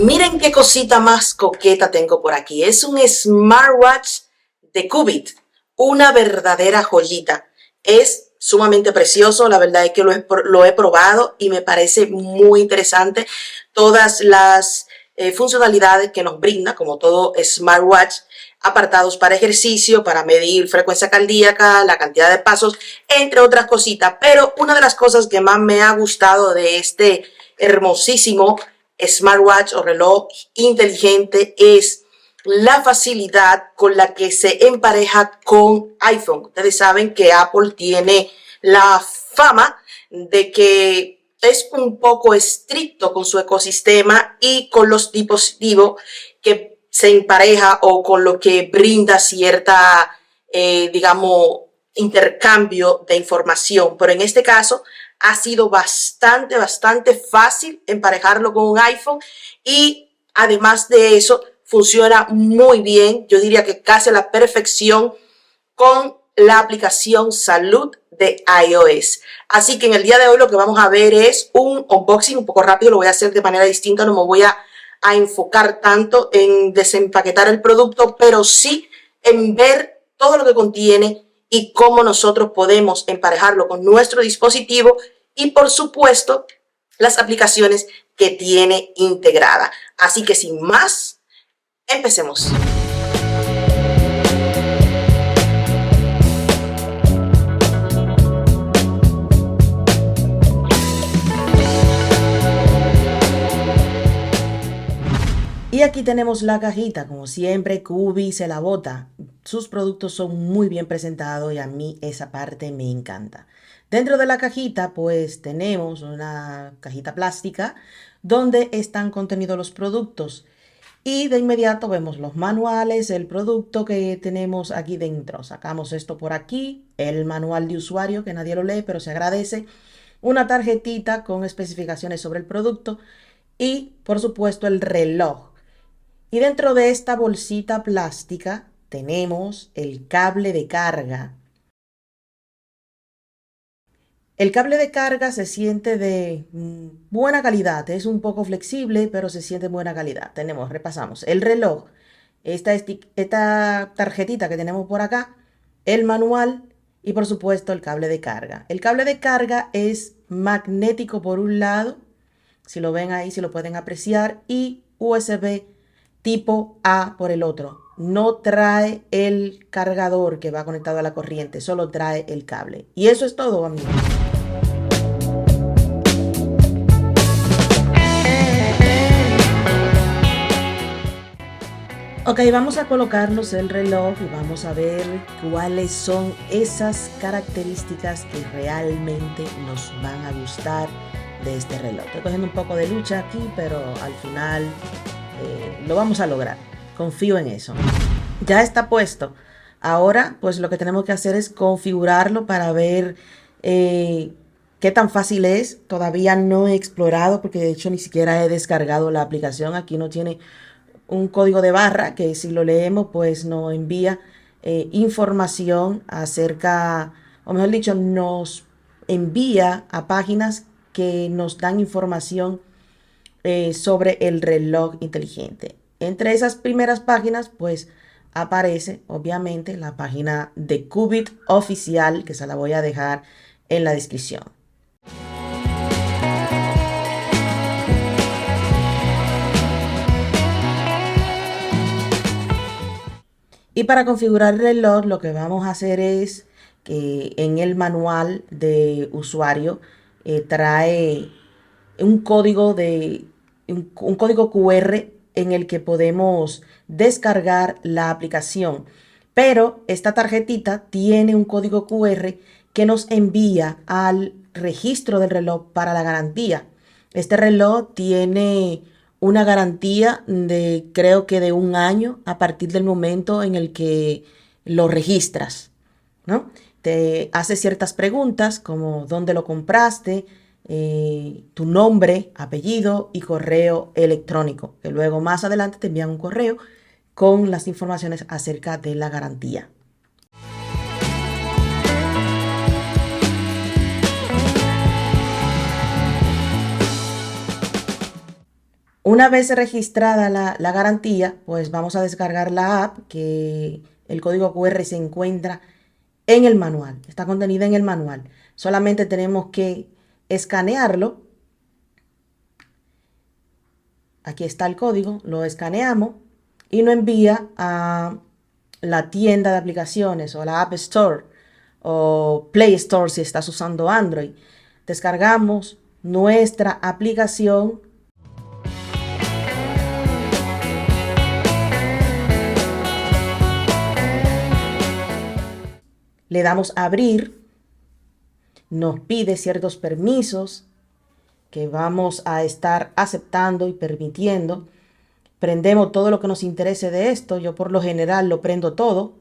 Miren qué cosita más coqueta tengo por aquí. Es un smartwatch de Cubit, una verdadera joyita. Es sumamente precioso, la verdad es que lo he probado y me parece muy interesante todas las funcionalidades que nos brinda, como todo smartwatch, apartados para ejercicio, para medir frecuencia cardíaca, la cantidad de pasos, entre otras cositas. Pero una de las cosas que más me ha gustado de este hermosísimo smartwatch o reloj inteligente es la facilidad con la que se empareja con iPhone. Ustedes saben que Apple tiene la fama de que es un poco estricto con su ecosistema y con los dispositivos que se empareja o con lo que brinda cierta, digamos, intercambio de información. Pero en este caso ha sido bastante fácil emparejarlo con un iPhone y además de eso funciona muy bien, yo diría que casi a la perfección con la aplicación Salud de iOS. Así que en el día de hoy lo que vamos a ver es un unboxing un poco rápido, lo voy a hacer de manera distinta, no me voy a enfocar tanto en desempaquetar el producto, pero sí en ver todo lo que contiene y cómo nosotros podemos emparejarlo con nuestro dispositivo y por supuesto las aplicaciones que tiene integrada. Así que sin más, empecemos. Y aquí tenemos la cajita, como siempre, Cubi se la bota. Sus productos son muy bien presentados y a mí esa parte me encanta. Dentro de la cajita, pues tenemos una cajita plástica donde están contenidos los productos. Y de inmediato vemos los manuales, el producto que tenemos aquí dentro. Sacamos esto por aquí, el manual de usuario, que nadie lo lee, pero se agradece. Una tarjetita con especificaciones sobre el producto y, por supuesto, el reloj. Y dentro de esta bolsita plástica tenemos el cable de carga. El cable de carga se siente de buena calidad, es un poco flexible, pero se siente de buena calidad. Repasamos, el reloj, esta tarjetita que tenemos por acá, el manual y por supuesto el cable de carga. El cable de carga es magnético por un lado, si lo ven ahí, si lo pueden apreciar, y USB tipo A por el otro. No trae el cargador que va conectado a la corriente, solo trae el cable. Y eso es todo, amigos. Ok, vamos a colocarnos el reloj y vamos a ver cuáles son esas características que realmente nos van a gustar de este reloj. Estoy cogiendo un poco de lucha aquí, pero al final lo vamos a lograr. Confío en eso. Ya está puesto. Ahora, pues lo que tenemos que hacer es configurarlo para ver qué tan fácil es. Todavía no he explorado porque de hecho ni siquiera he descargado la aplicación. Aquí no tiene un código de barra que si lo leemos pues nos envía información acerca, o mejor dicho, nos envía a páginas que nos dan información sobre el reloj inteligente. Entre esas primeras páginas pues aparece obviamente la página de Cubit oficial, que se la voy a dejar en la descripción. Y para configurar el reloj lo que vamos a hacer es que en el manual de usuario trae un código un código QR en el que podemos descargar la aplicación. Pero esta tarjetita tiene un código QR que nos envía al registro del reloj para la garantía. Este reloj tiene una garantía de creo que de 1 año a partir del momento en el que lo registras, ¿no? Te hace ciertas preguntas como dónde lo compraste, tu nombre, apellido y correo electrónico, que luego más adelante te envían un correo con las informaciones acerca de la garantía. Una vez registrada la garantía, pues vamos a descargar la app, que el código QR se encuentra en el manual, está contenida en el manual. Solamente tenemos que escanearlo. Aquí está el código, lo escaneamos y nos envía a la tienda de aplicaciones o la App Store o Play Store si estás usando Android. Descargamos nuestra aplicación. Le damos a abrir, nos pide ciertos permisos que vamos a estar aceptando y permitiendo. Prendemos todo lo que nos interese de esto. Yo por lo general lo prendo todo.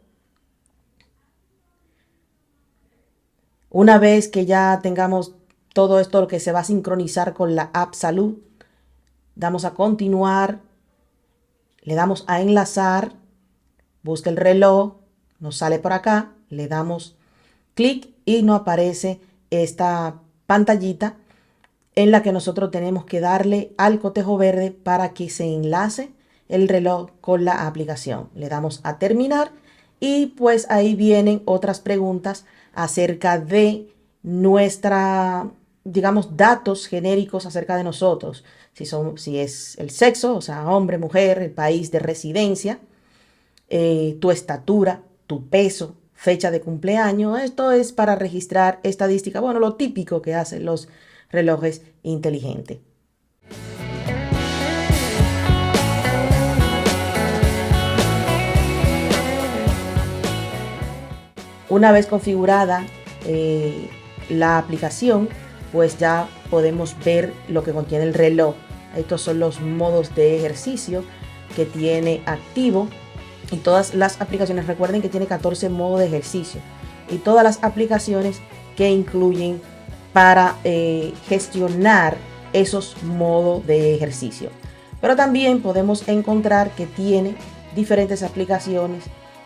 Una vez que ya tengamos todo esto, lo que se va a sincronizar con la app Salud, damos a continuar, le damos a enlazar, busca el reloj, nos sale por acá, le damos clic y nos aparece esta pantallita en la que nosotros tenemos que darle al cotejo verde para que se enlace el reloj con la aplicación. Le damos a terminar y pues ahí vienen otras preguntas acerca de nuestra, digamos, datos genéricos acerca de nosotros. Si es el sexo, o sea, hombre, mujer, el país de residencia, tu estatura, tu peso, fecha de cumpleaños. Esto es para registrar estadística, bueno, lo típico que hacen los relojes inteligentes. Una vez configurada la aplicación, pues ya podemos ver lo que contiene el reloj. Estos son los modos de ejercicio que tiene activo y todas las aplicaciones. Recuerden que tiene 14 modos de ejercicio y todas las aplicaciones que incluyen para gestionar esos modos de ejercicio. Pero también podemos encontrar que tiene diferentes aplicaciones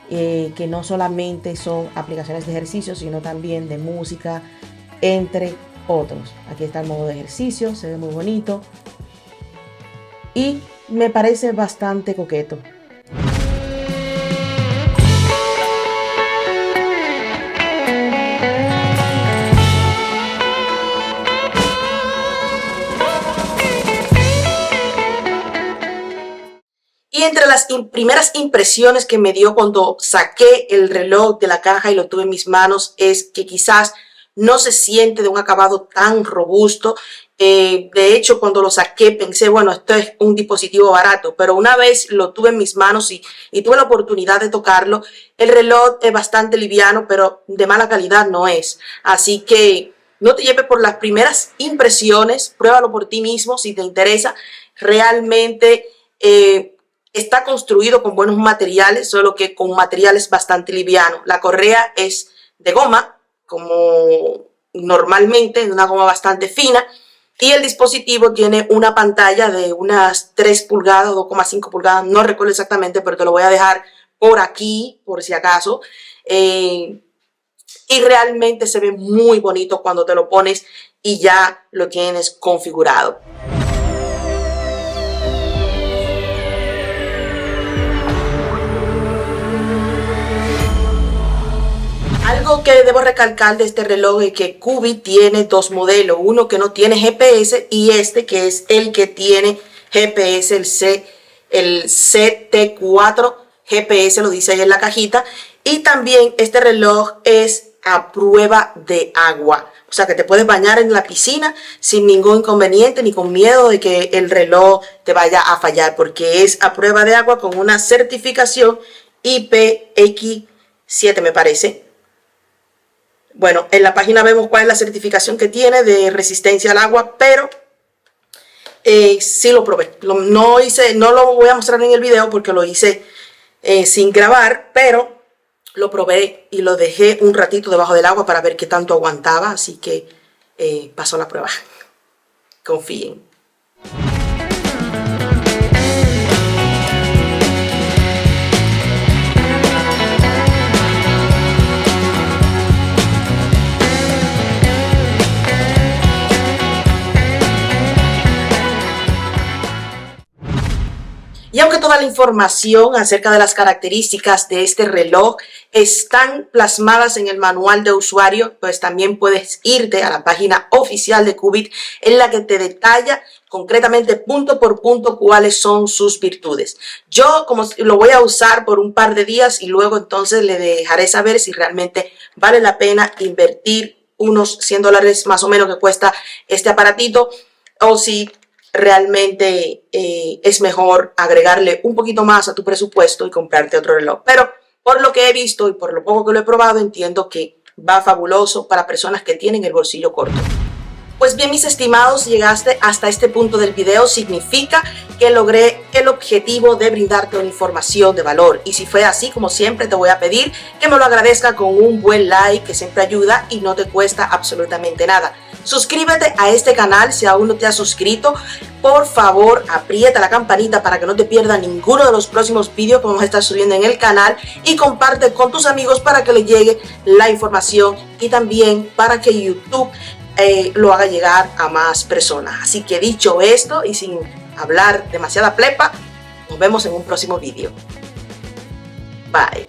que no solamente son aplicaciones de ejercicio, sino también de música, entre otros. Aquí está el modo de ejercicio, se ve muy bonito y me parece bastante coqueto. Y entre las primeras impresiones que me dio cuando saqué el reloj de la caja y lo tuve en mis manos es que quizás no se siente de un acabado tan robusto. De hecho, cuando lo saqué pensé, bueno, esto es un dispositivo barato, pero una vez lo tuve en mis manos y tuve la oportunidad de tocarlo, el reloj es bastante liviano, pero de mala calidad no es. Así que no te lleves por las primeras impresiones, pruébalo por ti mismo si te interesa. Realmente está construido con buenos materiales, solo que con materiales bastante livianos. La correa es de goma, como normalmente, una goma bastante fina, y el dispositivo tiene una pantalla de unas 3 pulgadas, 2,5 pulgadas, no recuerdo exactamente, pero te lo voy a dejar por aquí, por si acaso. Y realmente se ve muy bonito cuando te lo pones y ya lo tienes configurado. Algo que debo recalcar de este reloj es que Cubit tiene dos modelos, uno que no tiene GPS y este que es el que tiene GPS, el CT4 GPS, lo dice ahí en la cajita. Y también este reloj es a prueba de agua, o sea que te puedes bañar en la piscina sin ningún inconveniente ni con miedo de que el reloj te vaya a fallar, porque es a prueba de agua con una certificación IPX7 me parece. Bueno, en la página vemos cuál es la certificación que tiene de resistencia al agua, pero sí lo probé. No lo voy a mostrar en el video porque lo hice sin grabar, pero lo probé y lo dejé un ratito debajo del agua para ver qué tanto aguantaba, así que pasó la prueba. Confíen. Y aunque toda la información acerca de las características de este reloj están plasmadas en el manual de usuario, pues también puedes irte a la página oficial de Qubit en la que te detalla concretamente punto por punto cuáles son sus virtudes. Yo como lo voy a usar por un par de días y luego entonces le dejaré saber si realmente vale la pena invertir unos $100 más o menos que cuesta este aparatito o si realmente es mejor agregarle un poquito más a tu presupuesto y comprarte otro reloj. Pero por lo que he visto y por lo poco que lo he probado, entiendo que va fabuloso para personas que tienen el bolsillo corto. Pues bien, mis estimados, llegaste hasta este punto del video, significa que logré el objetivo de brindarte una información de valor. Y si fue así, como siempre, te voy a pedir que me lo agradezca con un buen like, que siempre ayuda y no te cuesta absolutamente nada. Suscríbete a este canal si aún no te has suscrito. Por favor, aprieta la campanita para que no te pierdas ninguno de los próximos vídeos que vamos a estar subiendo en el canal y comparte con tus amigos para que les llegue la información y también para que YouTube lo haga llegar a más personas. Así que dicho esto y sin hablar demasiada plepa, nos vemos en un próximo vídeo. Bye.